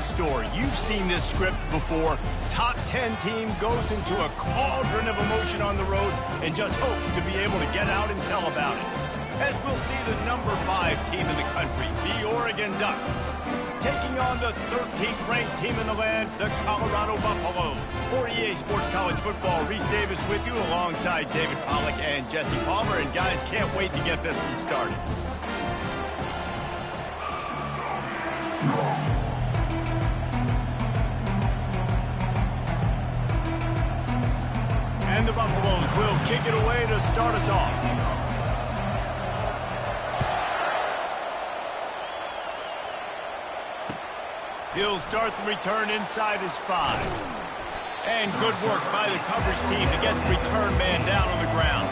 store. You've seen this script before. Top 10 team goes into a cauldron of emotion on the road and just hopes to be able to get out and tell about it. As we'll see the number 5 team in the country, the Oregon Ducks, taking on the 13th ranked team in the land, the Colorado Buffaloes. For EA Sports College Football, Reese Davis with you alongside David Pollack and Jesse Palmer. And guys, can't wait to get this one started. And the Buffaloes will kick it away to start us off. He'll start the return inside his 5. And good work by the coverage team to get the return man down on the ground.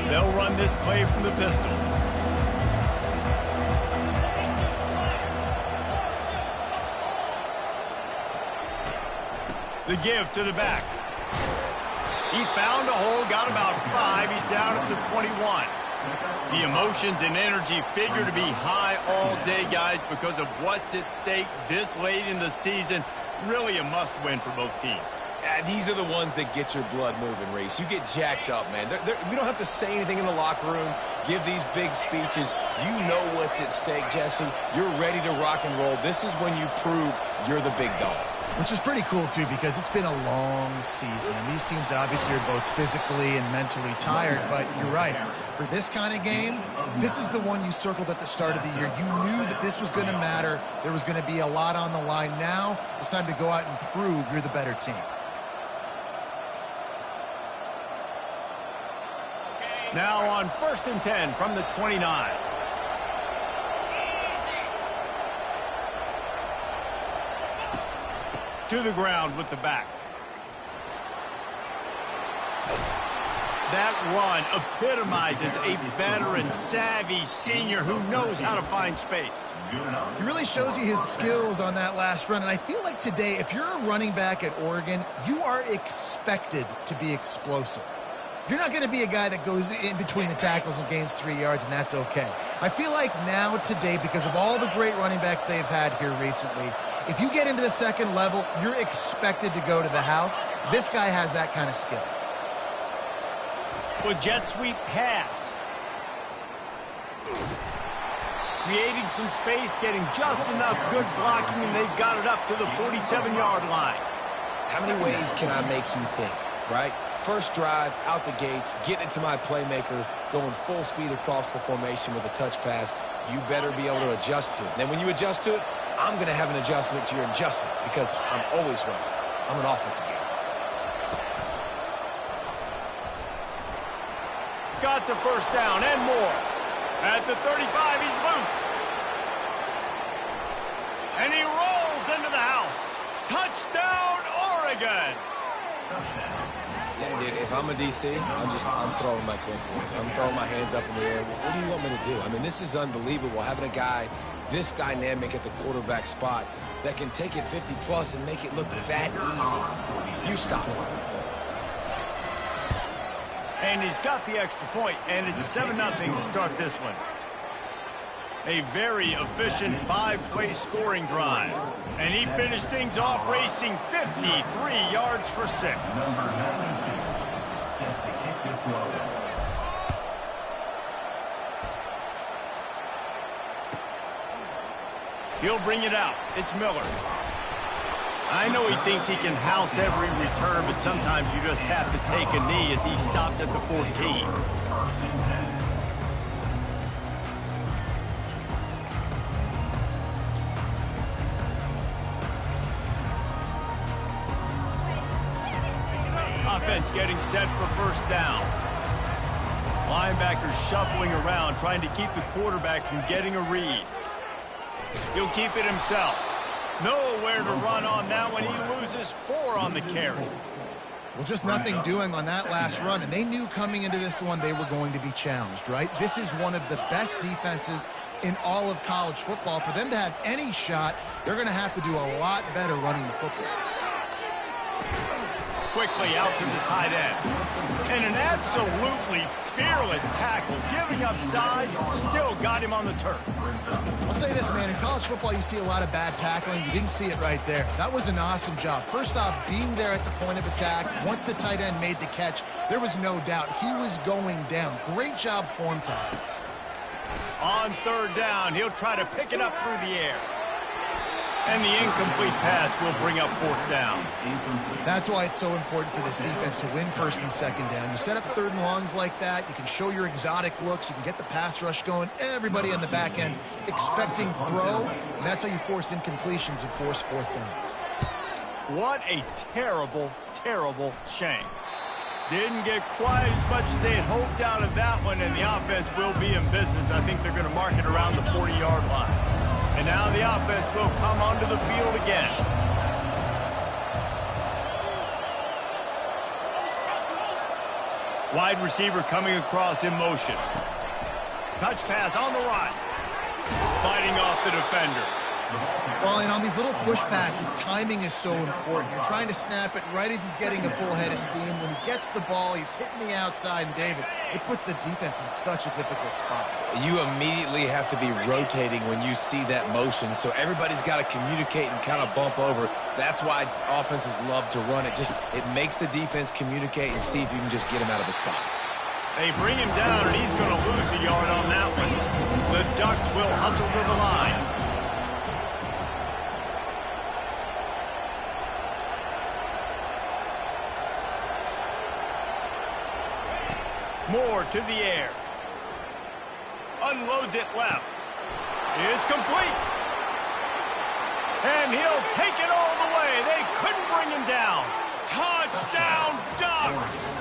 They'll run this play from the pistol. The give to the back. He found a hole, got about 5. He's down at the 21. The emotions and energy figure to be high all day, guys, because of what's at stake this late in the season. Really a must-win for both teams. These are the ones that get your blood moving, Reese. You get jacked up, man. We don't have to say anything in the locker room, give these big speeches. You know what's at stake, Jesse. You're ready to rock and roll. This is when you prove you're the big dog. Which is pretty cool, too, because it's been a long season. And these teams obviously are both physically and mentally tired. But you're right. For this kind of game, this is the one you circled at the start of the year. You knew that this was going to matter. There was going to be a lot on the line. Now it's time to go out and prove you're the better team. Now on 1st and 10 from the 29. To the ground with the back. That run epitomizes a veteran, savvy senior who knows how to find space. He really shows you his skills on that last run. And I feel like today, if you're a running back at Oregon, you are expected to be explosive. You're not going to be a guy that goes in between the tackles and gains 3 yards, and that's okay. I feel like now, today, because of all the great running backs they've had here recently, if you get into the second level, you're expected to go to the house. This guy has that kind of skill. With jet sweep pass. Creating some space, getting just enough good blocking, and they've got it up to the 47-yard line. How many ways can I make you think, right? First drive, out the gates, getting it to my playmaker, going full speed across the formation with a touch pass. You better be able to adjust to it. And then when you adjust to it, I'm going to have an adjustment to your adjustment because I'm always right. I'm an offensive guy. Got the first down and more. At the 35, he's loose. And he rolls into the house. Touchdown, Oregon! Yeah, dude, if I'm a DC, I'm throwing my clipboard. I'm throwing my hands up in the air. What do you want me to do? I mean, this is unbelievable, having a guy this dynamic at the quarterback spot that can take it 50-plus and make it look that easy. You stop him. And he's got the extra point, and it's 7-0 to start this one. A very efficient 5-play scoring drive. And he finished things off racing 53 yards for 6. He'll bring it out. It's Miller. I know he thinks he can house every return, but sometimes you just have to take a knee as he stopped at the 14. Offense getting set for first down. Linebackers shuffling around, trying to keep the quarterback from getting a read. He'll keep it himself. Nowhere to run on that one. He loses 4 on the carry. Well, just nothing doing on that last run, and they knew coming into this one they were going to be challenged, right? This is one of the best defenses in all of college football. For them to have any shot, they're going to have to do a lot better running the football. Quickly out to the tight end. And an absolutely fearless tackle, giving up size, still got him on the turf. I'll say this, man, in college football you see a lot of bad tackling. You didn't see it right there. That was an awesome job. First off, being there at the point of attack. Once the tight end made the catch, there was no doubt he was going down. Great job form time. On third down, he'll try to pick it up through the air. And the incomplete pass will bring up fourth down. That's why it's so important for this defense to win first and second down. You set up third and longs like that, you can show your exotic looks, you can get the pass rush going, everybody on the back end expecting throw, and that's how you force incompletions and force fourth downs. What a terrible, terrible shame. Didn't get quite as much as they had hoped out of that one, and the offense will be in business. I think they're going to mark it around the 40-yard line. And now the offense will come onto the field again. Wide receiver coming across in motion. Touch pass on the run. Fighting off the defender. Well, and on these little push passes, timing is so important. You're trying to snap it right as he's getting a full head of steam. When he gets the ball, he's hitting the outside, and David, it puts the defense in such a difficult spot. You immediately have to be rotating when you see that motion, so everybody's got to communicate and kind of bump over. That's why offenses love to run it. It makes the defense communicate and see if you can just get him out of a spot. They bring him down, and he's going to lose a yard on that one. The Ducks will hustle to the line. Moore to the air. Unloads it left. It's complete. And he'll take it all the way. They couldn't bring him down. Touchdown, Ducks!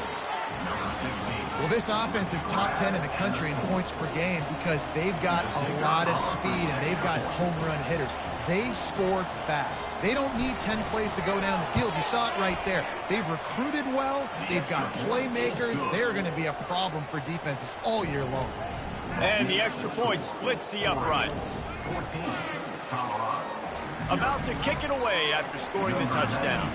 Well, this offense is top 10 in the country in points per game because they've got a lot of speed and they've got home run hitters. They score fast. They don't need 10 plays to go down the field. You saw it right there. They've recruited well. They've got playmakers. They're going to be a problem for defenses all year long. And the extra point splits the uprights. About to kick it away after scoring the touchdown.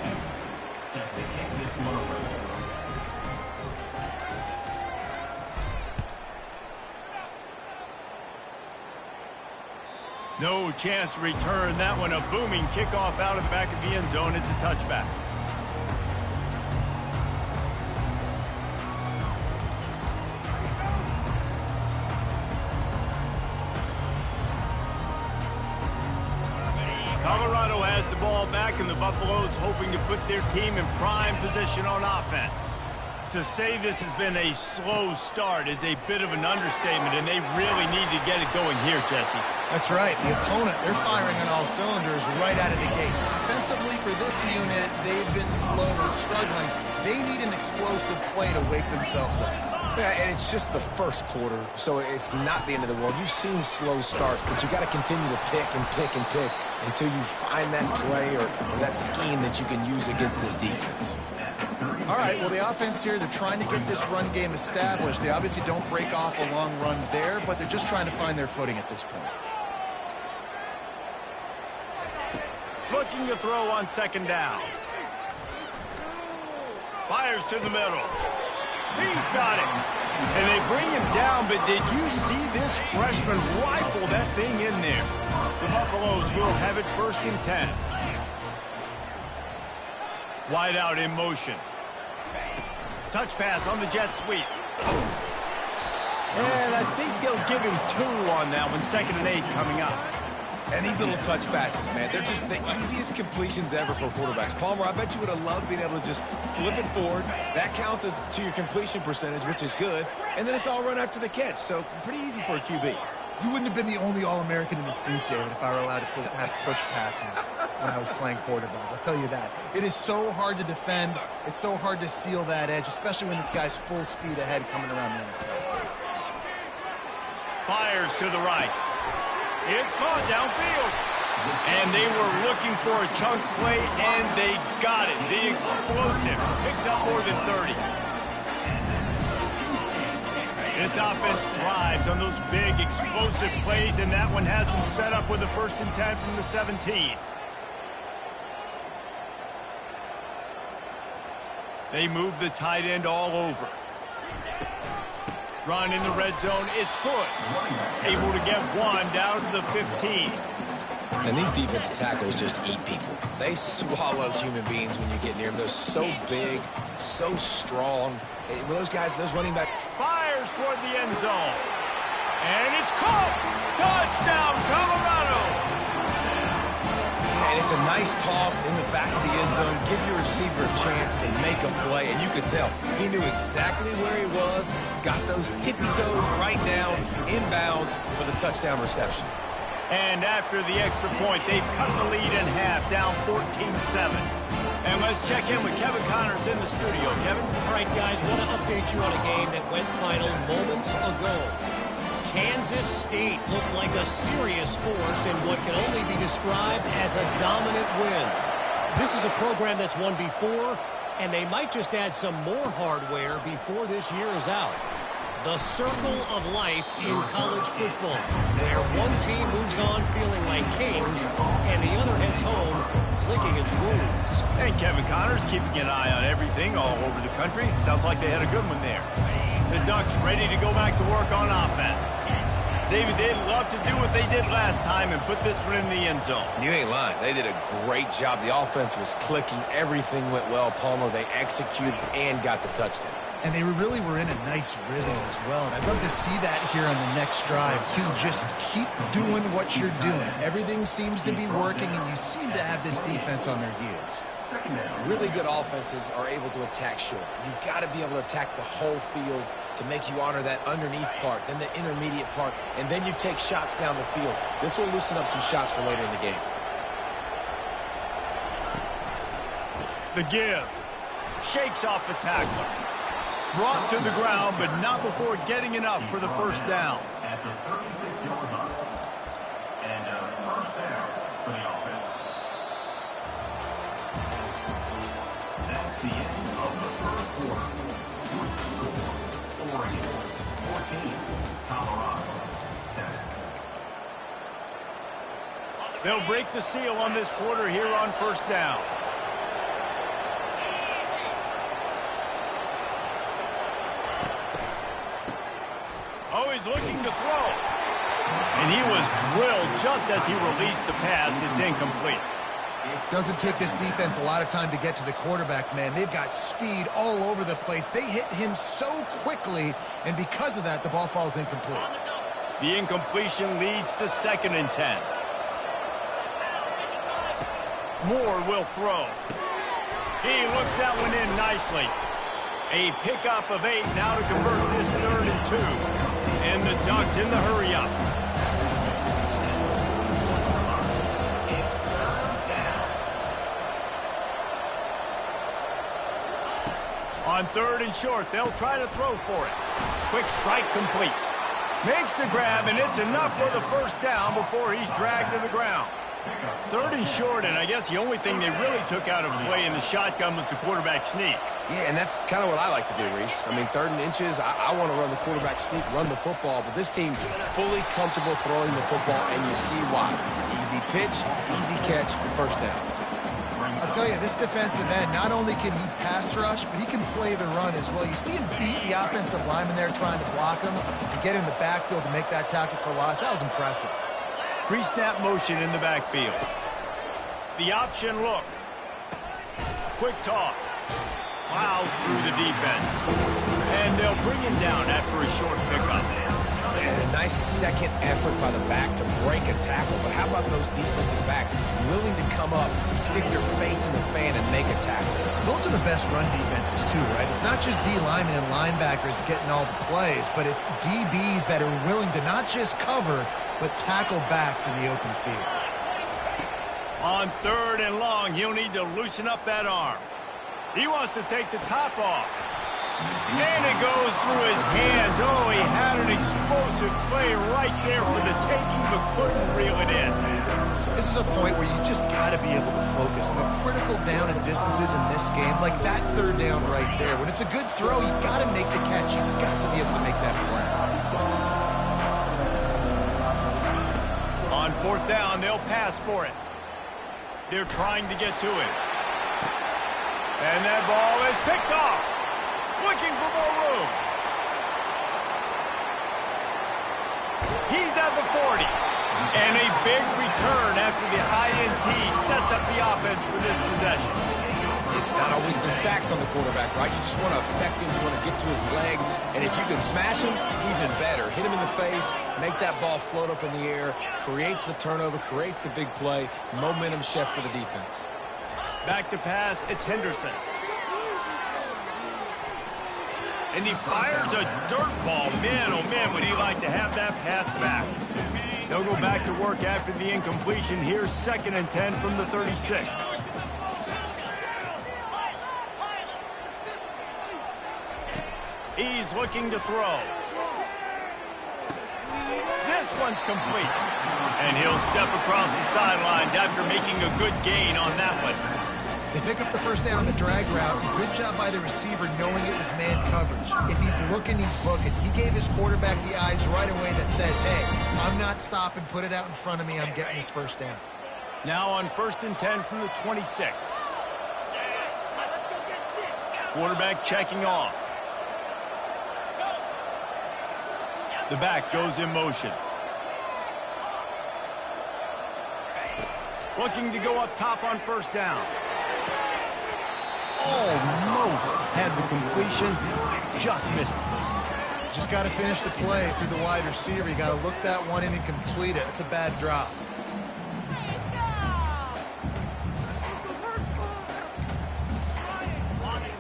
No chance to return that one. A booming kickoff out of the back of the end zone. It's a touchback. Colorado has the ball back, and the Buffaloes hoping to put their team in prime position on offense. To say this has been a slow start is a bit of an understatement, and they really need to get it going here, Jesse. That's right. The opponent, they're firing on all cylinders right out of the gate. Offensively, for this unit, they've been slow and struggling. They need an explosive play to wake themselves up. Yeah, and it's just the first quarter, so it's not the end of the world. You've seen slow starts, but you got to continue to pick and pick and pick until you find that play or that scheme that you can use against this defense. All right, well, the offense here, they're trying to get this run game established. They obviously don't break off a long run there, but they're just trying to find their footing at this point. Looking to throw on second down. Fires to the middle. He's got it. And they bring him down, but did you see this freshman rifle that thing in there? The Buffaloes will have it first and 10. Wide out in motion. Touch pass on the jet sweep. And I think they'll give him 2 on that one. Second and 8 coming up. And these little touch passes, man, they're just the easiest completions ever for quarterbacks. Palmer, I bet you would have loved being able to just flip it forward. That counts as to your completion percentage, which is good. And then it's all run after the catch, so pretty easy for a QB. You wouldn't have been the only All-American in this booth, David, if I were allowed to have push passes when I was playing quarterback. I'll tell you that. It is so hard to defend. It's so hard to seal that edge, especially when this guy's full speed ahead coming around the inside. Fires to the right. It's caught downfield. And they were looking for a chunk play, and they got it. The explosive picks up more than 30. This offense thrives on those big, explosive plays, and that one has them set up with a 1st and 10 from the 17. They move the tight end all over. Run in the red zone, it's good. Able to get one down to the 15. And these defensive tackles just eat people. They swallow human beings when you get near them. They're so big, so strong. When those guys, those running back... Fires toward the end zone. And it's caught. Touchdown, Colorado. And it's a nice toss in the back of the end zone. Give your receiver a chance to make a play. And you could tell he knew exactly where he was. Got those tippy toes right down, inbounds for the touchdown reception. And after the extra point, they've cut the lead in half, down 14-7. And let's check in with Kevin Connors in the studio. Kevin? All right, guys, want to update you on a game that went final moments ago. Kansas State looked like a serious force in what can only be described as a dominant win. This is a program that's won before, and they might just add some more hardware before this year is out. The circle of life in college football, where one team moves on feeling like kings, and the other heads home licking its wounds. And Kevin Connors keeping an eye on everything all over the country. Sounds like they had a good one there. The Ducks ready to go back to work on offense. David, they'd love to do what they did last time and put this one in the end zone. You ain't lying. They did a great job. The offense was clicking. Everything went well, Palmer. They executed and got the touchdown. And they really were in a nice rhythm as well. And I'd love to see that here on the next drive, too. Just keep doing what you're doing. Everything seems to be working, and you seem to have this defense on their heels. Really good offenses are able to attack short. You've got to be able to attack the whole field to make you honor that underneath part, then the intermediate part, and then you take shots down the field. This will loosen up some shots for later in the game. The give. Shakes off the tackler. Brought to the ground, but not before getting enough for the 1st down. After 36-yard run. And a 1st down for the offense. That's the end of the 3rd quarter. Oregon 14, Colorado 7. They'll break the seal on this quarter here on 1st down. Oh, he's looking to throw. And he was drilled just as he released the pass. It's incomplete. It doesn't take this defense a lot of time to get to the quarterback, man. They've got speed all over the place. They hit him so quickly, and because of that, the ball falls incomplete. The incompletion leads to 2nd and 10. Moore will throw. He looks that one in nicely. A pickup of 8 now to convert this 3rd and 2. And the Ducks in the hurry-up. On 3rd and short, they'll try to throw for it. Quick strike complete. Makes the grab, and it's enough for the 1st down before he's dragged to the ground. 3rd and short, and I guess the only thing they really took out of play in the shotgun was the quarterback sneak. Yeah, and that's kind of what I like to do, Reese. I mean, 3rd and inches, I want to run the quarterback sneak, run the football, but this team's fully comfortable throwing the football, and you see why. Easy pitch, easy catch, 1st down. I'll tell you, this defensive end, not only can he pass rush, but he can play the run as well. You see him beat the offensive lineman there trying to block him and get in the backfield to make that tackle for loss. That was impressive. Pre-snap motion in the backfield. The option look. Quick toss. Plows through the defense. And they'll bring him down after a short pickup. And a nice second effort by the back to break a tackle. But how about those defensive backs willing to come up, stick their face in the fan, and make a tackle? Those are the best run defenses, too, right? It's not just D linemen and linebackers getting all the plays, but it's DBs that are willing to not just cover, but tackle backs in the open field. On 3rd and long, he'll need to loosen up that arm. He wants to take the top off. And it goes through his hands. Oh, he had an explosive play right there for the taking, but couldn't reel it in. This is a point where you just got to be able to focus. The critical down and distances in this game, like that third down right there, when it's a good throw, you got to make the catch. You got to be able to make that play. On fourth down, they'll pass for it. They're trying to get to it. And that ball is picked off. Looking for more room. He's at the 40. And a big return after the INT sets up the offense for this possession. It's not always the sacks on the quarterback, right? You just want to affect him. You want to get to his legs. And if you can smash him, even better. Hit him in the face, make that ball float up in the air, creates the turnover, creates the big play, momentum shift for the defense. Back to pass, it's Henderson. And he fires a dirt ball. Man, oh man, would he like to have that pass back. They'll go back to work after the incompletion. Here's 2nd and 10 from the 36. He's looking to throw. This one's complete. And he'll step across the sidelines after making a good gain on that one. They pick up the first down on the drag route. Good job by the receiver knowing it was man coverage. If he's looking, he's booking. He gave his quarterback the eyes right away that says, hey, I'm not stopping. Put it out in front of me. I'm getting this first down. Now on 1st and 10 from the 26. Quarterback checking off. The back goes in motion. Looking to go up top on first down. Almost had the completion, just missed it. Just got to finish the play through the wide receiver. You got to look that one in and complete it. It's a bad drop.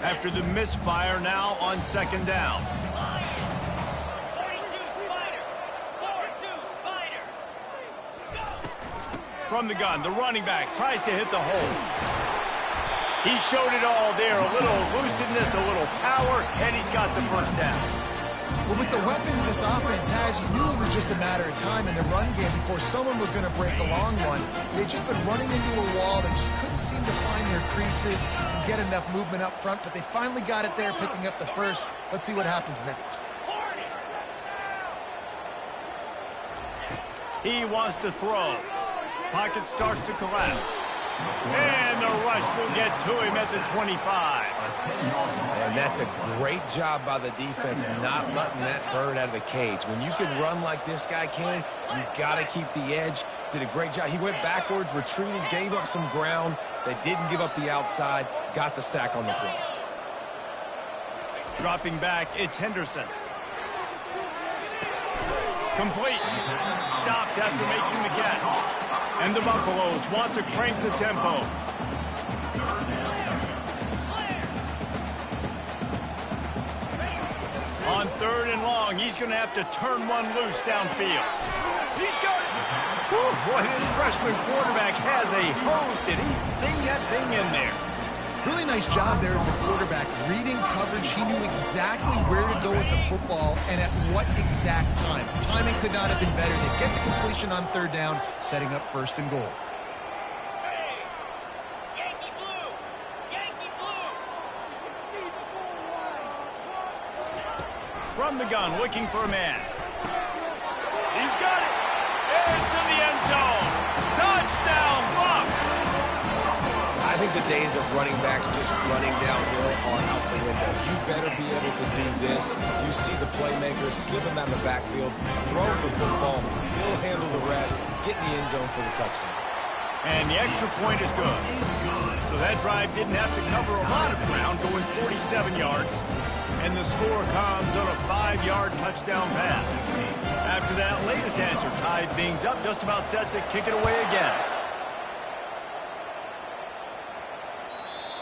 After the misfire, now on 2nd down. From the gun, the running back tries to hit the hole. He showed it all there, a little elusiveness, a little power, and he's got the first down. Well, with the weapons this offense has, you knew it was just a matter of time in the run game before someone was going to break a long one. They'd just been running into a wall. They just couldn't seem to find their creases and get enough movement up front, but they finally got it there, picking up the first. Let's see what happens next. He wants to throw. Pocket starts to collapse. And the rush will get to him at the 25. And that's a great job by the defense not letting that bird out of the cage. When you can run like this guy can, you got to keep the edge. Did a great job. He went backwards, retreated, gave up some ground. They didn't give up the outside, got the sack on the play. Dropping back, it's Henderson. Complete. Stopped after making the catch. And the Buffaloes want to crank the tempo. On 3rd and long, he's going to have to turn one loose downfield. He's got it. Whew, boy, this freshman quarterback has a hose. Did he sing that thing in there? Really nice job there as the quarterback. Reading coverage, he knew exactly where to go with the football and at what exact time. Timing could not have been better. They get the completion on 3rd down, setting up 1st and goal. From the gun, looking for a man. He's got it. Into the end zone. Touchdown, Bucs. I think the days of running backs just running downhill are out the window. You better be able to do this. You see the playmakers slip him out of the backfield, throw him the football, he'll handle the rest, get in the end zone for the touchdown. And the extra point is good. So that drive didn't have to cover a lot of ground, going 47 yards. And the score comes on a 5-yard touchdown pass. After that latest answer tied things up, just about set to kick it away again.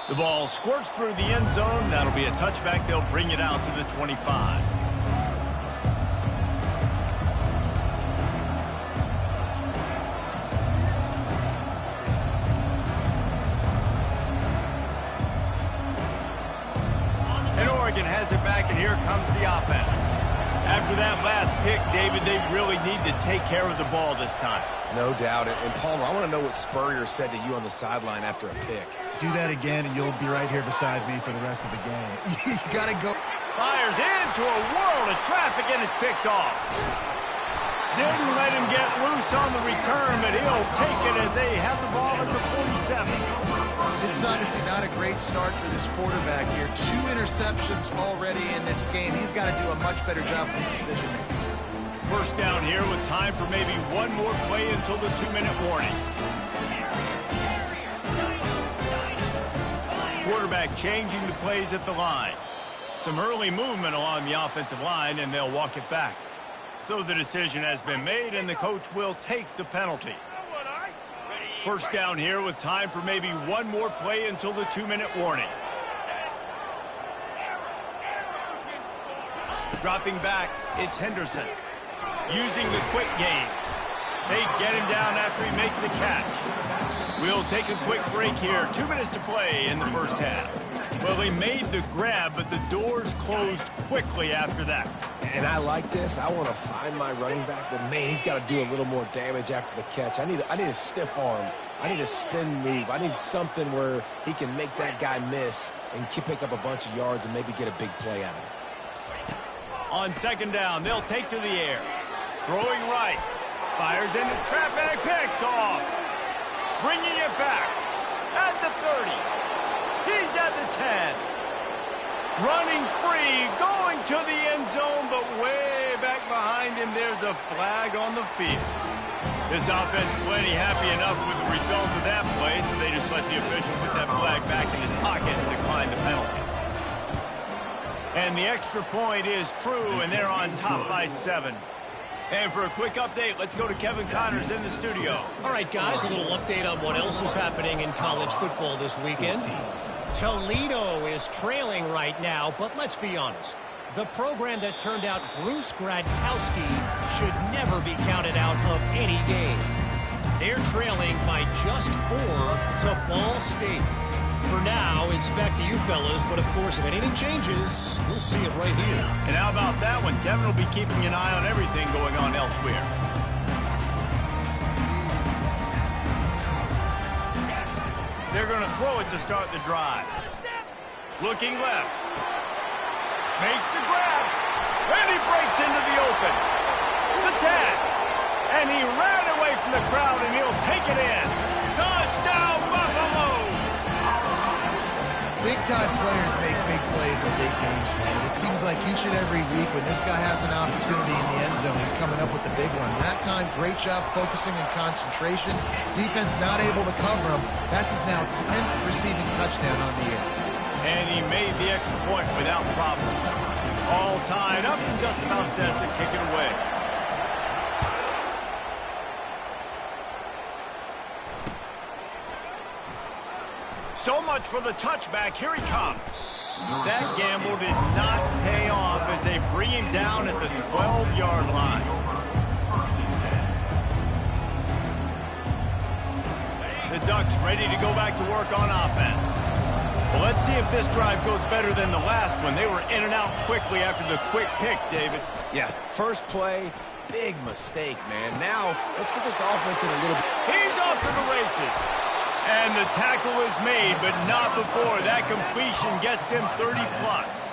The ball squirts through the end zone. That'll be a touchback. They'll bring it out to the 25. And Oregon has it back, and here comes the offense. After that last pick, David, they really need to take care of the ball this time. No doubt. And Palmer, I want to know what Spurrier said to you on the sideline after a pick. Do that again, and you'll be right here beside me for the rest of the game. You got to go. Fires into a world of traffic, and it's picked off. Didn't let him get loose on the return, but he'll take it as they have the ball at the 47. This is obviously not a great start for this quarterback here. 2 interceptions already in this game. He's got to do a much better job with his decision-making. First down here with time for maybe one more play until the 2-minute warning. Quarterback changing the plays at the line. Some early movement along the offensive line, and they'll walk it back. So the decision has been made, and the coach will take the penalty. First down here with time for maybe one more play until the 2-minute warning. Dropping back, it's Henderson. Using the quick game. They get him down after he makes the catch. We'll take a quick break here. 2 minutes to play in the first half. Well, they made the grab, but the doors closed quickly after that. And I like this. I want to find my running back, but man, he's got to do a little more damage after the catch. I need a stiff arm. I need a spin move. I need something where he can make that guy miss and pick up a bunch of yards and maybe get a big play out of it. On second down, they'll take to the air. Throwing right. Fires into traffic. Picked off. Bringing it back. At the 30. He's at the 10. Running free. Going to the end zone, but way back behind him, there's a flag on the field. This offense plenty happy enough with the result of that play, so they just let the official put that flag back in his pocket and decline the penalty. And the extra point is true, and they're on top by 7. And for a quick update, let's go to Kevin Connors in the studio. All right, guys, a little update on what else is happening in college football this weekend. Toledo is trailing right now, but let's be honest. The program that turned out Bruce Gradkowski should never be counted out of any game. They're trailing by just 4 to Ball State. For now, it's back to you fellas, but of course, if anything changes, we'll see it right here. And how about that one? Kevin will be keeping an eye on everything going on elsewhere. They're going to throw it to start the drive. Looking left. Makes the grab. And he breaks into the open. The tag. And he ran away from the crowd, and he'll take it in. Touchdown, Buffalo! Big-time players make big plays in big games, man. It seems like each and every week when this guy has an opportunity in the end zone, he's coming up with the big one. That time, great job focusing and concentration. Defense not able to cover him. That's his now 10th receiving touchdown on the year. And he made the extra point without problem. All tied up and just about set to kick it away. So much for the touchback. Here he comes. That gamble did not pay off as they bring him down at the 12-yard line. The Ducks ready to go back to work on offense. Well, let's see if this drive goes better than the last one. They were in and out quickly after the quick pick, David. Yeah, first play, big mistake, man. Now, let's get this offense in a little bit. He's off to the races. And the tackle is made, but not before. That completion gets them 30-plus.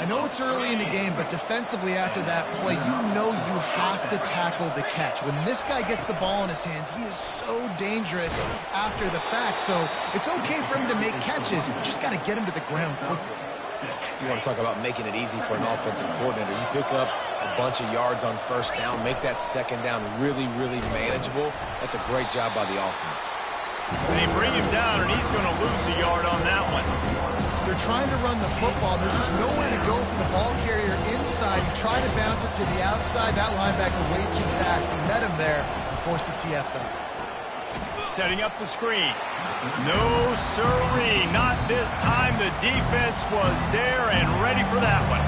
I know it's early in the game, but defensively after that play, you know you have to tackle the catch. When this guy gets the ball in his hands, he is so dangerous after the fact. So it's okay for him to make catches. You just got to get him to the ground quickly. You want to talk about making it easy for an offensive coordinator. You pick up a bunch of yards on first down, make that second down really, really manageable. That's a great job by the offense. They bring him down, and he's going to lose a yard on that one. They're trying to run the football. There's just nowhere to go from the ball carrier inside. You try to bounce it to the outside. That linebacker way too fast. He met him there and forced the TFL. Setting up the screen. No, sirree. Not this time. The defense was there and ready for that one.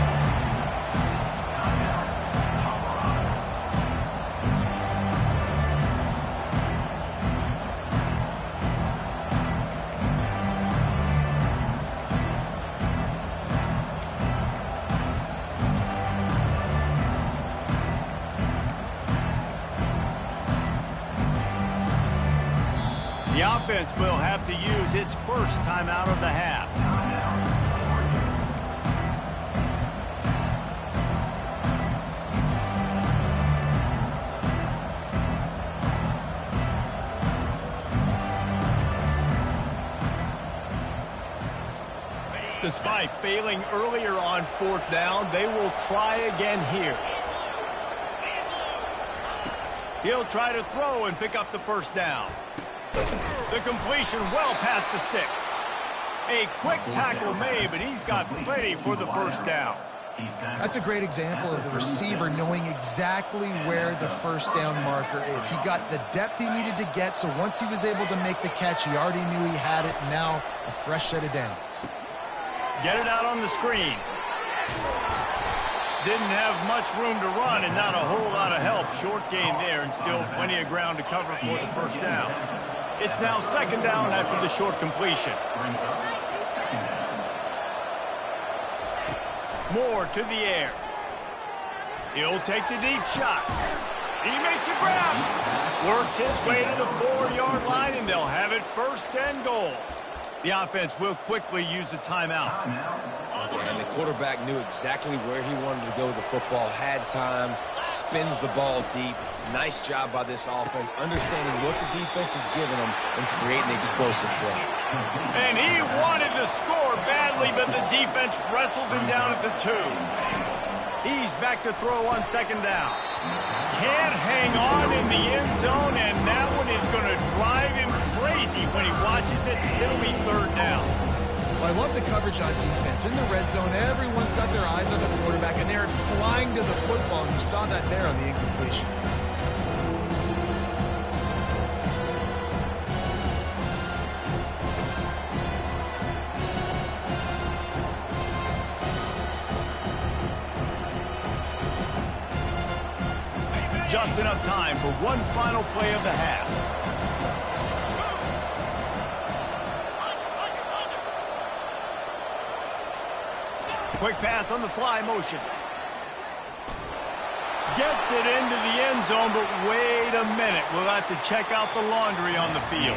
The offense will have to use its first timeout of the half. Despite failing earlier on 4th down, they will try again here. He'll try to throw and pick up the first down. The completion well past the sticks. A quick tackle made, but he's got plenty for the first down. That's a great example of the receiver knowing exactly where the first down marker is. He got the depth he needed to get, so once he was able to make the catch, he already knew he had it. Now a fresh set of downs. Get it out on the screen. Didn't have much room to run and not a whole lot of help. Short gain there and still plenty of ground to cover for the first down. It's now 2nd down after the short completion. Moore to the air. He'll take the deep shot. He makes a grab. Works his way to the 4-yard line, and they'll have it 1st and goal. The offense will quickly use a timeout. And the quarterback knew exactly where he wanted to go with the football, had time, spins the ball deep. Nice job by this offense, understanding what the defense is giving them and creating explosive play. And he wanted to score badly, but the defense wrestles him down at the 2. He's back to throw on 2nd down. Can't hang on in the end zone, and that one is going to drive him crazy when he watches it. It'll be 3rd down. Well, I love the coverage on defense. In the red zone, everyone's got their eyes on the quarterback, and they're flying to the football, and you saw that there on the incompletion. Just enough time for one final play of the half. Quick pass on the fly motion. Gets it into the end zone, but wait a minute. We'll have to check out the laundry on the field.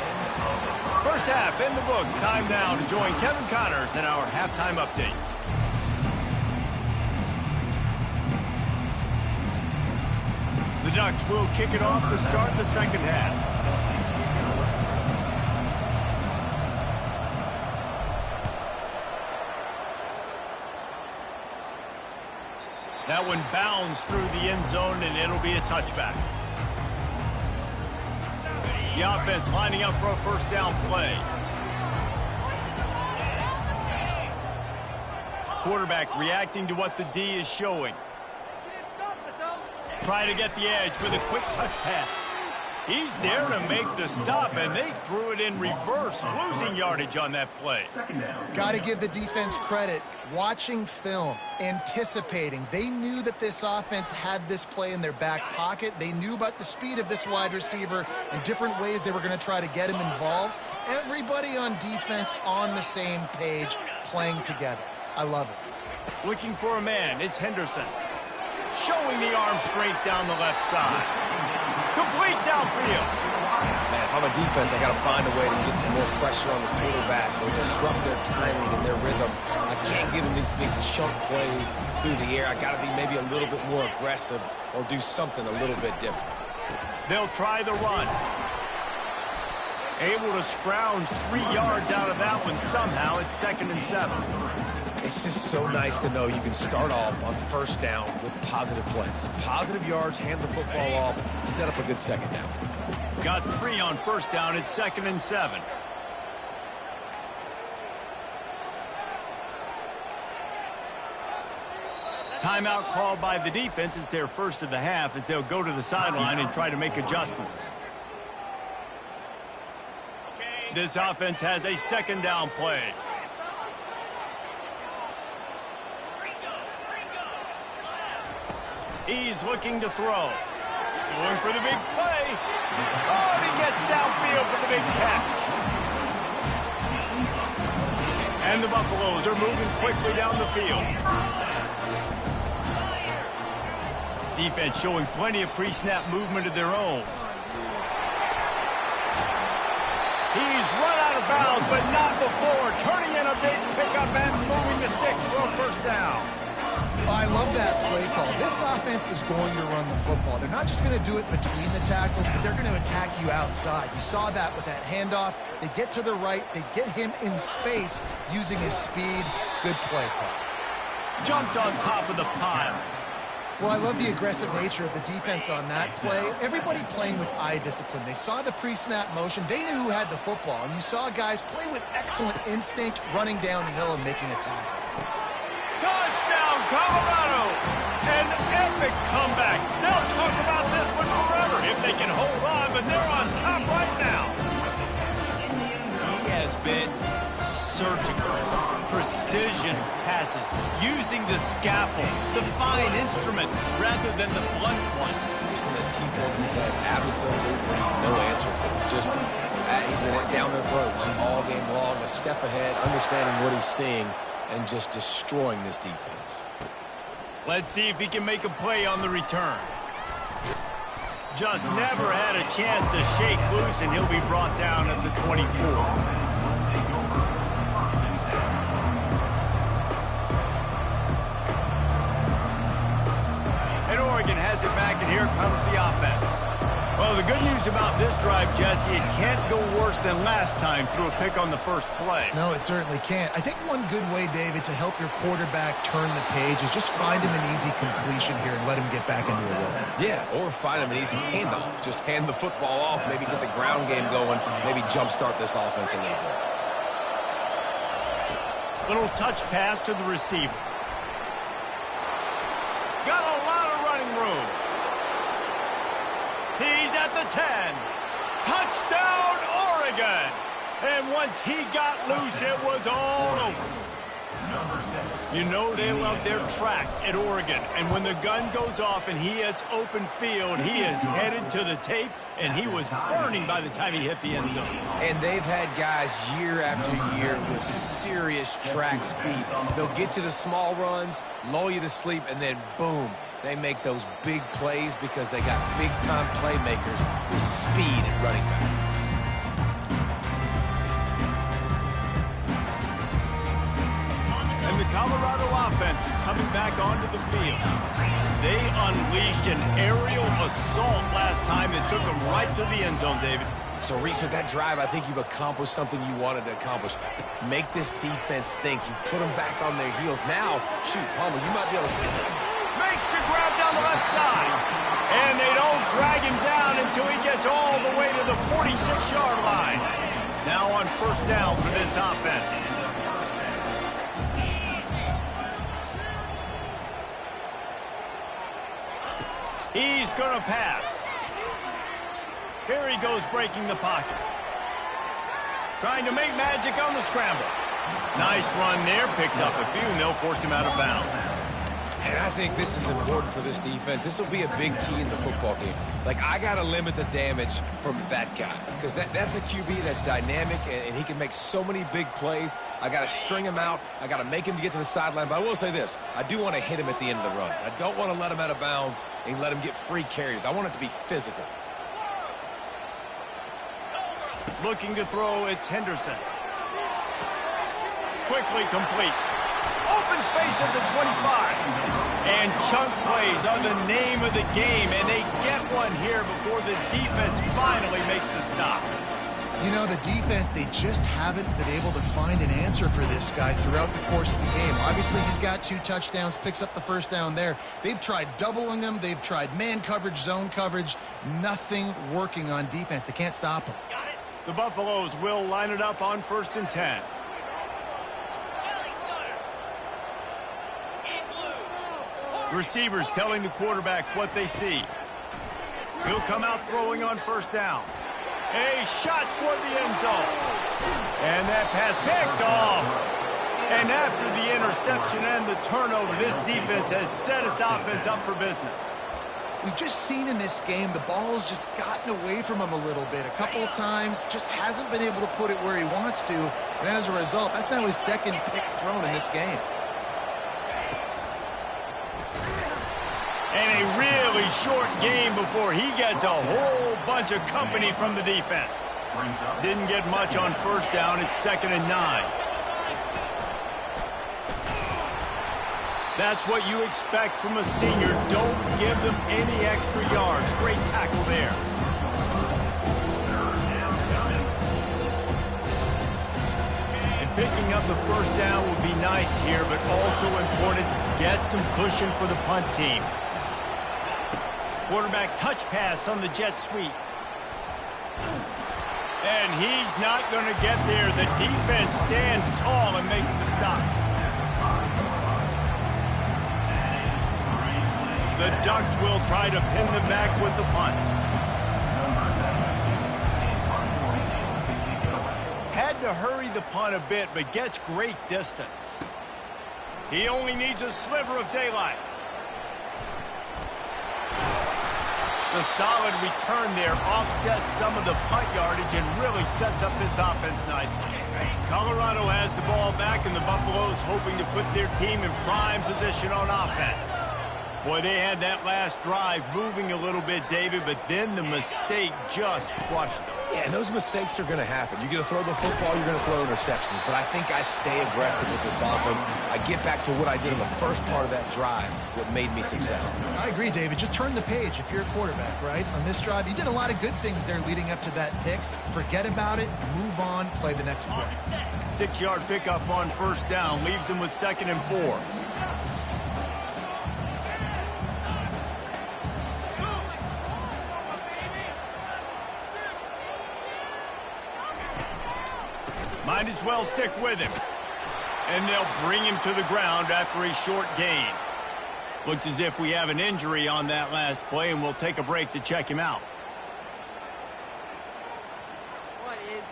First half in the books. Time now to join Kevin Connors in our halftime update. The Ducks will kick it off to start the 2nd half. That one bounds through the end zone, and it'll be a touchback. The offense lining up for a 1st down play. Quarterback reacting to what the D is showing. Try to get the edge with a quick touch pass. He's there to make the stop, and they threw it in reverse, losing yardage on that play. Got to give the defense credit. Watching film, anticipating. They knew that this offense had this play in their back pocket. They knew about the speed of this wide receiver and different ways they were going to try to get him involved. Everybody on defense on the same page, playing together. I love it. Looking for a man, it's Henderson. Showing the arm strength down the left side. Complete downfield. Man, if I'm a defense, I got to find a way to get some more pressure on the quarterback or disrupt their timing and their rhythm. I can't give them these big chunk plays through the air. I got to be maybe a little bit more aggressive or do something a little bit different. They'll try the run. Able to scrounge 3 yards out of that one somehow. It's 2nd and 7. It's just so nice to know you can start off on 1st down with positive plays. Positive yards, hand the football off, set up a good 2nd down. Got 3 on 1st down. It's 2nd and 7. Timeout called by the defense. It's their first of the half as they'll go to the sideline and try to make adjustments. This offense has a 2nd down play. He's looking to throw. Going for the big play. Oh, and he gets downfield for the big catch. And the Buffaloes are moving quickly down the field. Defense showing plenty of pre-snap movement of their own. He's run out of bounds, but not before. Turning in a big pickup and moving the sticks for a first down. I love that play call. This offense is going to run the football. They're not just going to do it between the tackles, but they're going to attack you outside. You saw that with that handoff. They get to the right. They get him in space using his speed. Good play call. Jumped on top of the pile. Well, I love the aggressive nature of the defense on that play. Everybody playing with eye discipline. They saw the pre-snap motion. They knew who had the football. And you saw guys play with excellent instinct, running downhill and making a tackle. Touchdown, Colorado! An epic comeback. They'll talk about this one forever if they can hold on, but they're on top right now. He has been surgical. Precision passes, using the scalpel, the fine instrument, rather than the blunt one. And the defense has had absolutely no answer for him. Just, he's been down their throats all game long, a step ahead, understanding what he's seeing, and just destroying this defense. Let's see if he can make a play on the return. Just never had a chance to shake loose, and he'll be brought down at the 24. Oregon has it back, and here comes the offense. Well, the good news about this drive, Jesse, it can't go worse than last time through a pick on the first play. No, it certainly can't. I think one good way, David, to help your quarterback turn the page is just find him an easy completion here and let him get back into a rhythm. Yeah, or find him an easy handoff. Just hand the football off, maybe get the ground game going, maybe jumpstart this offense a little bit. Little touch pass to the receiver. Got a lot of running room. He's at the 10. Touchdown, Oregon. And once he got loose, it was all over. You know they love their track at Oregon. And when the gun goes off and he hits open field, he is headed to the tape, and he was burning by the time he hit the end zone. And they've had guys year after year with serious track speed. They'll get to the small runs, lull you to sleep, and then boom, they make those big plays because they got big-time playmakers with speed at running back. And the Colorado offense is coming back onto the field. They unleashed an aerial assault last time that took them right to the end zone, David. So, Reese, with that drive, I think you've accomplished something you wanted to accomplish. Make this defense think. You put them back on their heels. Now, shoot, Palmer, you might be able to see him. Makes the grab down the left side. And they don't drag him down until he gets all the way to the 46-yard line. Now on first down for this offense. He's going to pass. Here he goes, breaking the pocket. Trying to make magic on the scramble. Nice run there. Picks up a few, and they'll force him out of bounds. And I think this is important for this defense. This will be a big key in the football game. Like, I got to limit the damage from that guy. Because that's a QB that's dynamic, and he can make so many big plays. I got to string him out. I got to make him get to the sideline. But I will say this. I do want to hit him at the end of the runs. I don't want to let him out of bounds and let him get free carries. I want it to be physical. Looking to throw, it's Henderson. Quickly complete. Open space at the 25. And chunk plays are the name of the game, and they get one here before the defense finally makes the stop. You know, the defense, they just haven't been able to find an answer for this guy throughout the course of the game. Obviously, he's got 2 touchdowns, picks up the first down there. They've tried doubling him. They've tried man coverage, zone coverage. Nothing working on defense. They can't stop him. The Buffaloes will line it up on 1st and 10. Receivers telling the quarterback what they see. He'll come out throwing on first down. A shot toward the end zone. And that pass picked off. And after the interception and the turnover, this defense has set its offense up for business. We've just seen in this game the ball's just gotten away from him a little bit. A couple of times, just hasn't been able to put it where he wants to. And as a result, that's now his 2nd pick thrown in this game. And a really relatively short game before he gets a whole bunch of company from the defense. Didn't get much on first down. It's 2nd and 9. That's what you expect from a senior. Don't give them any extra yards. Great tackle there. And picking up the first down would be nice here, but also important. Get some cushion for the punt team. Quarterback touch pass on the jet sweep. And he's not going to get there. The defense stands tall and makes the stop. The Ducks will try to pin them back with the punt. Had to hurry the punt a bit, but gets great distance. He only needs a sliver of daylight. The solid return there offsets some of the punt yardage and really sets up this offense nicely. Colorado has the ball back, and the Buffaloes hoping to put their team in prime position on offense. Boy, they had that last drive moving a little bit, David, but then the mistake just crushed them. Yeah, and those mistakes are going to happen. You're going to throw the football, you're going to throw interceptions. But I think I stay aggressive with this offense. I get back to what I did in the first part of that drive, what made me successful. I agree, David. Just turn the page if you're a quarterback, right? On this drive, you did a lot of good things there leading up to that pick. Forget about it, move on, play the next play. 6-yard pickup on first down leaves them with 2nd and 4. Might as well stick with him. And they'll bring him to the ground after a short gain. Looks as if we have an injury on that last play, and we'll take a break to check him out. What is this?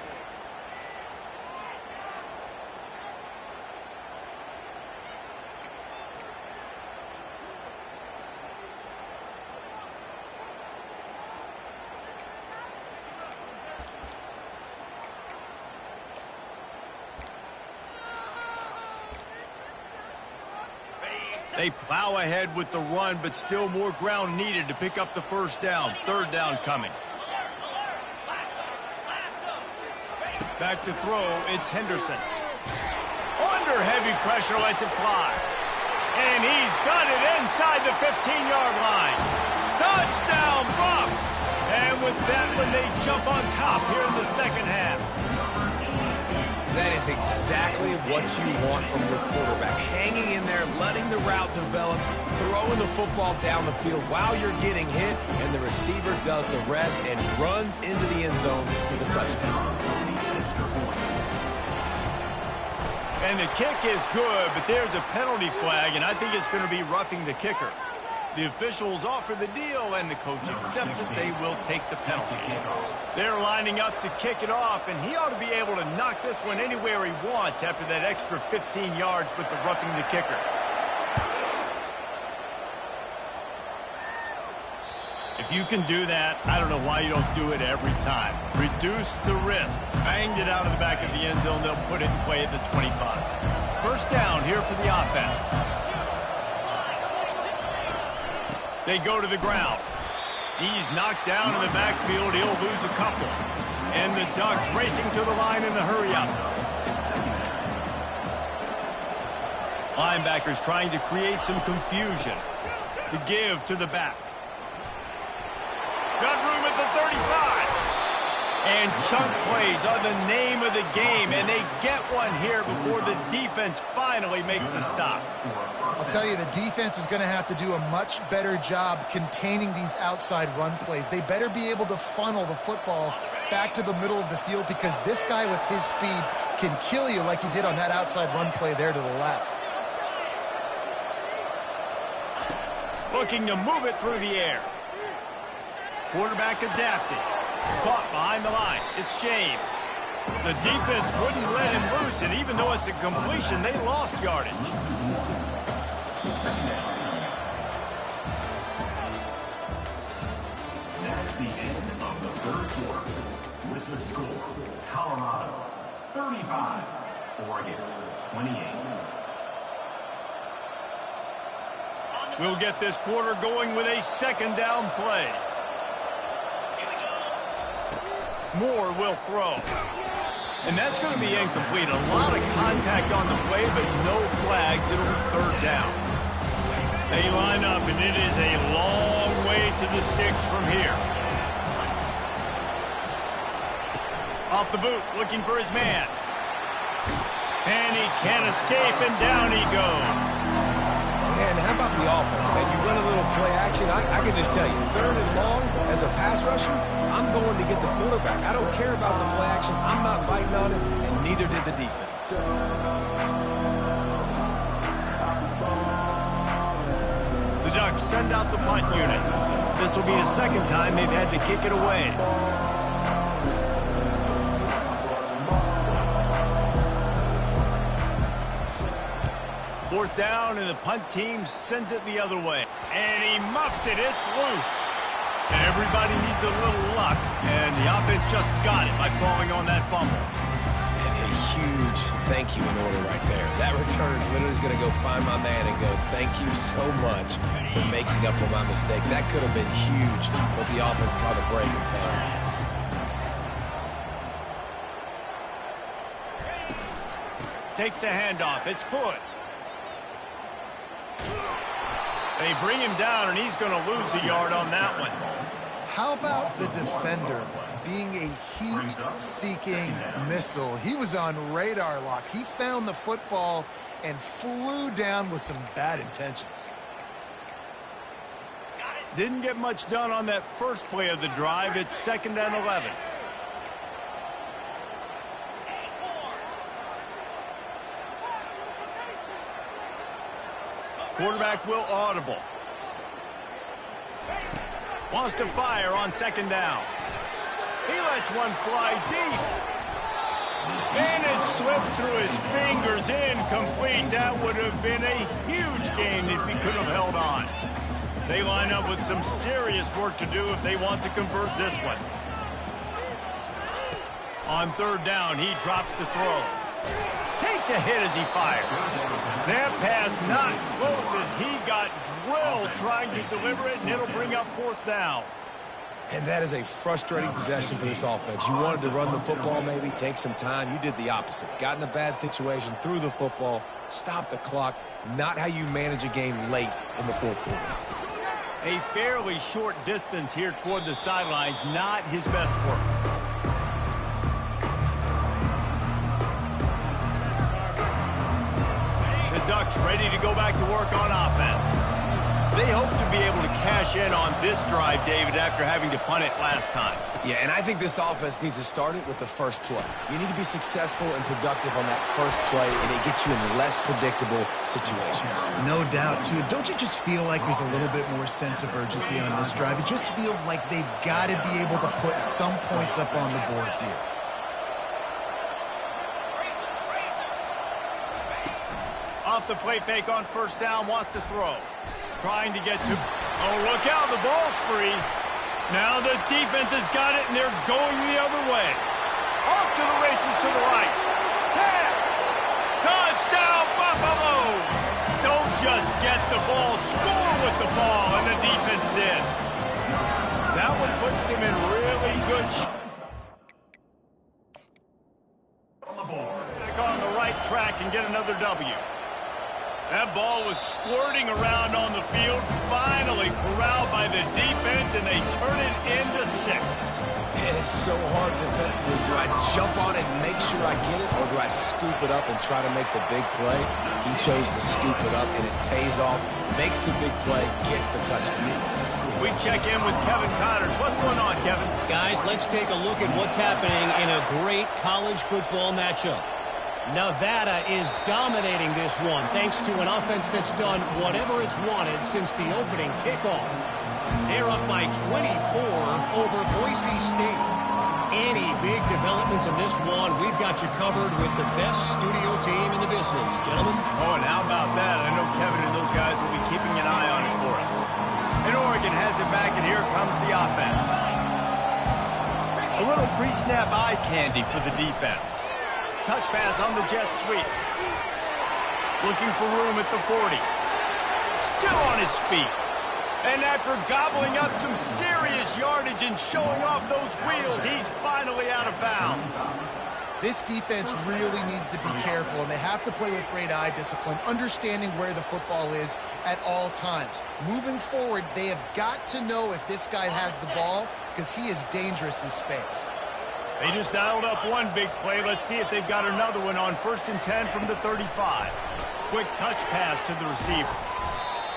They plow ahead with the run, but still more ground needed to pick up the first down. 3rd down coming. Back to throw, it's Henderson. Under heavy pressure, lets it fly. And he's got it inside the 15-yard line. Touchdown, Buffs! And with that one, they jump on top here in the second half. That is exactly what you want from your quarterback. Hanging in there, letting the route develop, throwing the football down the field while you're getting hit, and the receiver does the rest and runs into the end zone for the touchdown. And the kick is good, but there's a penalty flag, and I think it's going to be roughing the kicker. The officials offer the deal, and the coach accepts it. They will take the penalty. They're lining up to kick it off, and he ought to be able to knock this one anywhere he wants after that extra 15 yards with the roughing the kicker. If you can do that, I don't know why you don't do it every time. Reduce the risk. Banged it out of the back of the end zone. They'll put it in play at the 25. First down here for the offense. They go to the ground. He's knocked down in the backfield. He'll lose a couple. And the Ducks racing to the line in the hurry-up. Linebackers trying to create some confusion. The give to the back. Got room at the 35. And chunk plays are the name of the game, and they get one here before the defense finally makes the stop. I'll tell you, the defense is going to have to do a much better job containing these outside run plays. They better be able to funnel the football back to the middle of the field, because this guy with his speed can kill you like he did on that outside run play there to the left. Looking to move it through the air. Quarterback adapting. Caught behind the line. It's James. The defense wouldn't let him loose, and even though it's a completion, they lost yardage. That's the end of the 3rd quarter. With the score, Colorado 35, Oregon 28. We'll get this quarter going with a second down play. Moore will throw. And that's going to be incomplete. A lot of contact on the play, but no flags. It'll be third down. They line up, and it is a long way to the sticks from here. Off the boot, looking for his man. And he can't escape, and down he goes. Man, how about the offense, man? You run a little play action. I can just tell you, third and long, as a pass rusher, I'm going to get the quarterback. I don't care about the play action. I'm not biting on it, and neither did the defense. The Ducks send out the punt unit. This will be the second time they've had to kick it away. Fourth down, and the punt team sends it the other way. And he muffs it. It's loose. Everybody needs a little luck, and the offense just got it by falling on that fumble. And a huge thank you in order right there. That return literally is going to go find my man and go, thank you so much for making up for my mistake. That could have been huge, but the offense caught a break and fell. Takes the handoff. It's Hood. They bring him down, and he's going to lose a yard on that one. How about the defender being a heat-seeking missile? He was on radar lock. He found the football and flew down with some bad intentions. Didn't get much done on that first play of the drive. It's 2nd and 11. Quarterback will audible. Wants to fire on 2nd down. He lets one fly deep. And it slips through his fingers, incomplete. That would have been a huge gain if he could have held on. They line up with some serious work to do if they want to convert this one. On 3rd down, he drops to throw. Takes a hit as he fires. That pass not close as he got drilled trying to deliver it, and it'll bring up 4th down. And that is a frustrating possession for this offense. You wanted to run the football, maybe take some time. You did the opposite. Got in a bad situation, threw the football, stopped the clock. Not how you manage a game late in the 4th quarter. A fairly short distance here toward the sidelines, not his best work. Ducks ready to go back to work on offense. They hope to be able to cash in on this drive, David, after having to punt it last time. Yeah, and I think this offense needs to start it with the first play. You need to be successful and productive on that first play, and it gets you in less predictable situations. No doubt, too. Don't you just feel like there's a little bit more sense of urgency on this drive? It just feels like they've got to be able to put some points up on the board here. Off the play fake on 1st down, wants to throw. Trying to get to... Oh, look out, the ball's free. Now the defense has got it, and they're going the other way. Off to the races to the right. 10. Touchdown, Buffaloes! Don't just get the ball, score with the ball, and the defense did. That one puts them in really good shape. Back on the right track and get another W. That ball was squirting around on the field, finally corralled by the defense, and they turn it into 6. And it's so hard defensively. Do I jump on it and make sure I get it, or do I scoop it up and try to make the big play? He chose to scoop it up, and it pays off, makes the big play, gets the touchdown. We check in with Kevin Connors. What's going on, Kevin? Guys, let's take a look at what's happening in a great college football matchup. Nevada is dominating this one thanks to an offense that's done whatever it's wanted since the opening kickoff. They're up by 24 over Boise State. Any big developments in this one, we've got you covered with the best studio team in the business, gentlemen. Oh, and how about that? I know Kevin and those guys will be keeping an eye on it for us. And Oregon has it back, and here comes the offense. A little pre-snap eye candy for the defense. Touch pass on the jet sweep. Looking for room at the 40. still on his feet. And after gobbling up some serious yardage and showing off those wheels, he's finally out of bounds. This defense really needs to be careful, and they have to play with great eye discipline, understanding where the football is at all times. Moving forward, they have got to know if this guy has the ball, because he is dangerous in space. They just dialed up one big play. Let's see if they've got another one on 1st and 10 from the 35. Quick touch pass to the receiver.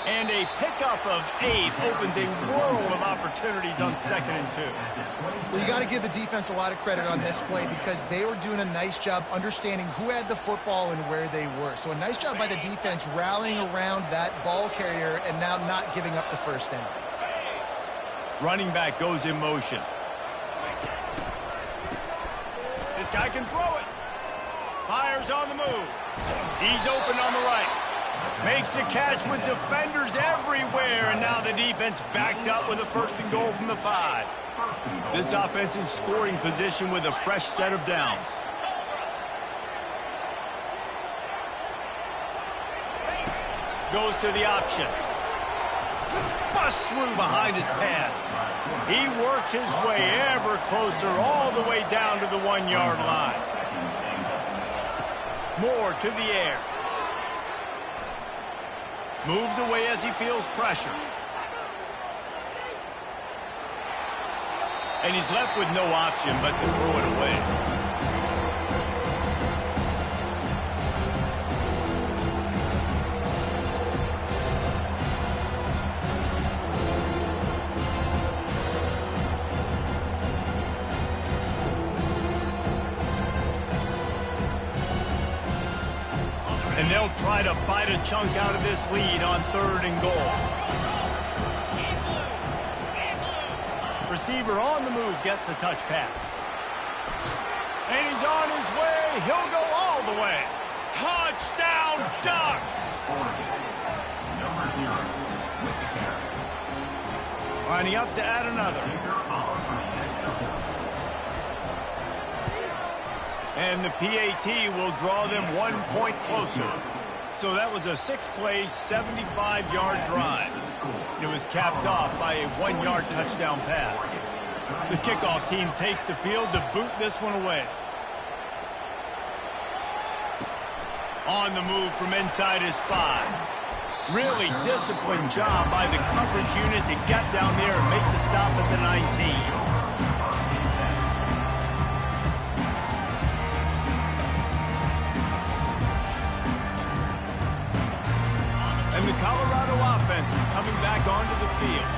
And a pickup of 8 opens a world of opportunities on 2nd and 2. Well, you got to give the defense a lot of credit on this play because they were doing a nice job understanding who had the football and where they were. So a nice job by the defense rallying around that ball carrier and now not giving up the first down. Running back goes in motion. This guy can throw it. Fires on the move. He's open on the right. Makes the catch with defenders everywhere, and now the defense backed up with a 1st and goal from the 5. This offense in scoring position with a fresh set of downs. Goes to the option. Busts through behind his pad. He works his way ever closer all the way down to the 1-yard line. Moore to the air. Moves away as he feels pressure. And he's left with no option but to throw it away. And they'll try to bite a chunk out of this lead on 3rd and goal. Receiver on the move gets the touch pass. And he's on his way. He'll go all the way. Touchdown, Ducks! Number 0 with the carry. Lining up to add another. And the PAT will draw them 1 point closer. So that was a 6-play, 75-yard drive. It was capped off by a 1-yard touchdown pass. The kickoff team takes the field to boot this one away. On the move from inside his 5. Really disciplined job by the coverage unit to get down there and make the stop at the 19. And the Colorado offense is coming back onto the field.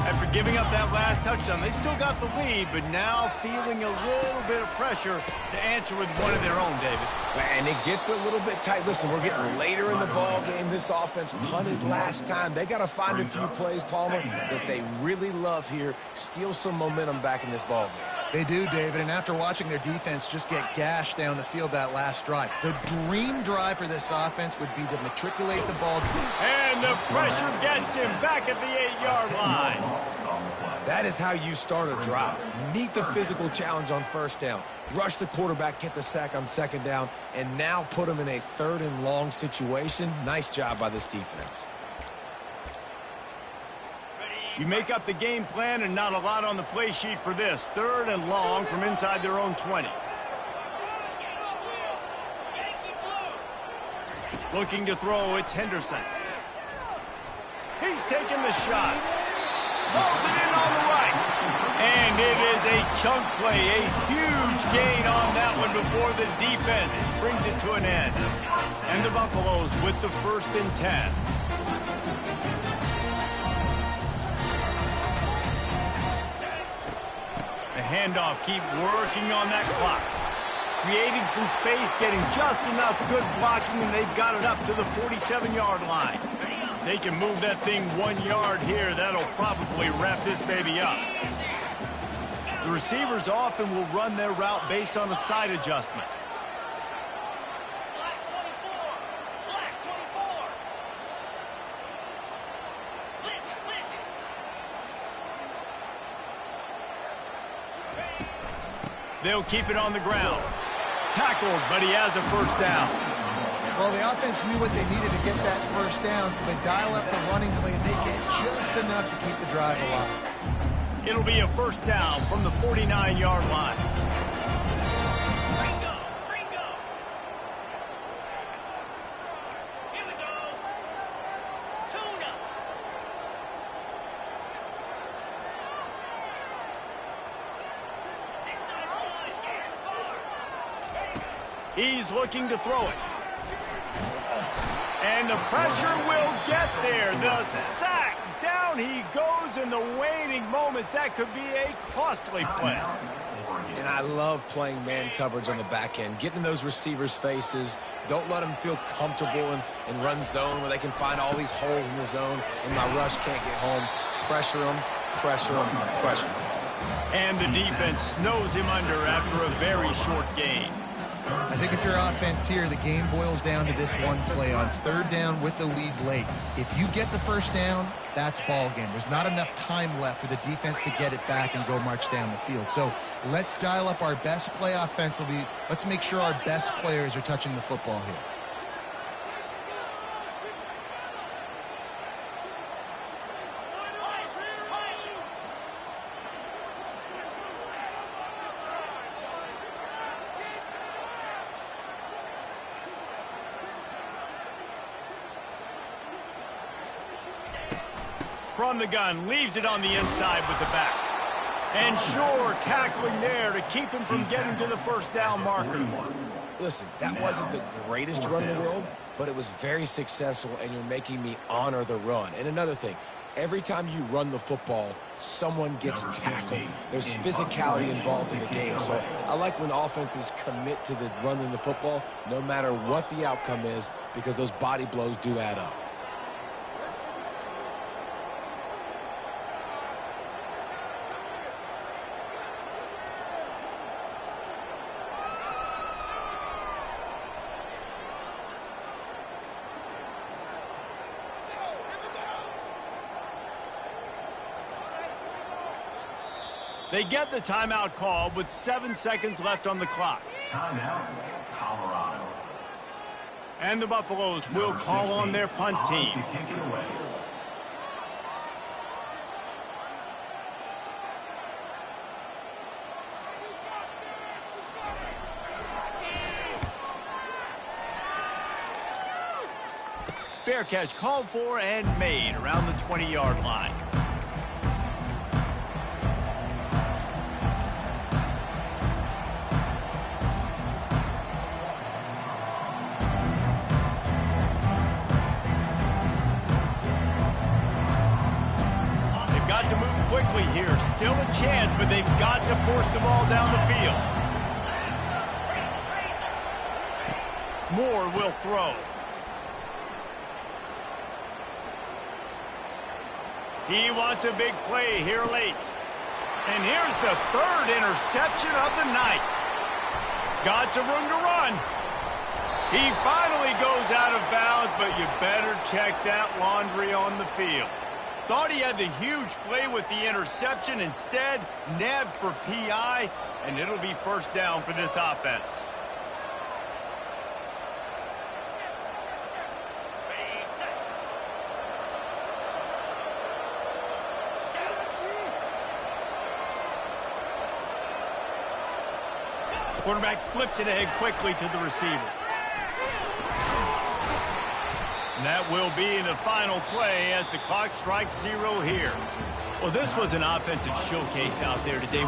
After giving up that last touchdown, they've still got the lead, but now feeling a little bit of pressure to answer with one of their own, David. And it gets a little bit tight. Listen, we're getting later in the ball game. This offense punted last time. They got to find a few plays, Palmer, that they really love here. Steal some momentum back in this ball game. They do, David, and after watching their defense just get gashed down the field that last drive, the dream drive for this offense would be to matriculate the ball. And the pressure gets him back at the 8-yard line. That is how you start a drive. Meet the physical challenge on 1st down. Rush the quarterback, get the sack on 2nd down, and now put him in a 3rd and long situation. Nice job by this defense. You make up the game plan and not a lot on the play sheet for this. 3rd and long from inside their own 20. Looking to throw, it's Henderson. He's taking the shot. Pulls it in on the right. And it is a chunk play, a huge gain on that one before the defense brings it to an end. And the Buffaloes with the 1st and 10. The handoff, keep working on that clock. Creating some space, getting just enough good blocking, and they've got it up to the 47-yard line. If they can move that thing 1 yard here, that'll probably wrap this baby up. The receivers often will run their route based on a side adjustment. They'll keep it on the ground. Tackled, but he has a 1st down. Well, the offense knew what they needed to get that first down, so they dial up the running play and they get just enough to keep the drive alive. It'll be a first down from the 49-yard line. He's looking to throw it. And the pressure will get there. The sack. Down he goes in the waning moments. That could be a costly play. And I love playing man coverage on the back end. Getting in those receivers' faces. Don't let them feel comfortable in run zone where they can find all these holes in the zone and my rush can't get home. Pressure them, pressure them, pressure them. And the defense snows him under after a very short gain. I think if you're offense here, the game boils down to this one play on third down with the lead late. If you get the first down, that's ball game. There's not enough time left for the defense to get it back and go march down the field. So let's dial up our best play offensively. Let's make sure our best players are touching the football here. From the gun, leaves it on the inside with the back. And sure, tackling there to keep him from getting to the first down marker. Listen, that wasn't the greatest run in the world, but it was very successful, and you're making me honor the run. And another thing, every time you run the football, someone gets tackled. There's physicality involved in the game. So I like when offenses commit to the running the football, no matter what the outcome is, because those body blows do add up. They get the timeout call with 7 seconds left on the clock. Timeout, Colorado. And the Buffaloes will call on their punt team. To kick it away. Fair catch called for and made around the 20-yard line. Quickly here, still a chance, but they've got to force the ball down the field. Moore will throw. He wants a big play here late. And here's the third interception of the night. Got some room to run. He finally goes out of bounds, but you better check that laundry on the field. Thought he had the huge play with the interception. Instead, nabbed for PI, and it'll be first down for this offense. Quarterback flips it ahead quickly to the receiver. And that will be the final play as the clock strikes 0 here. Well, this was an offensive showcase out there today.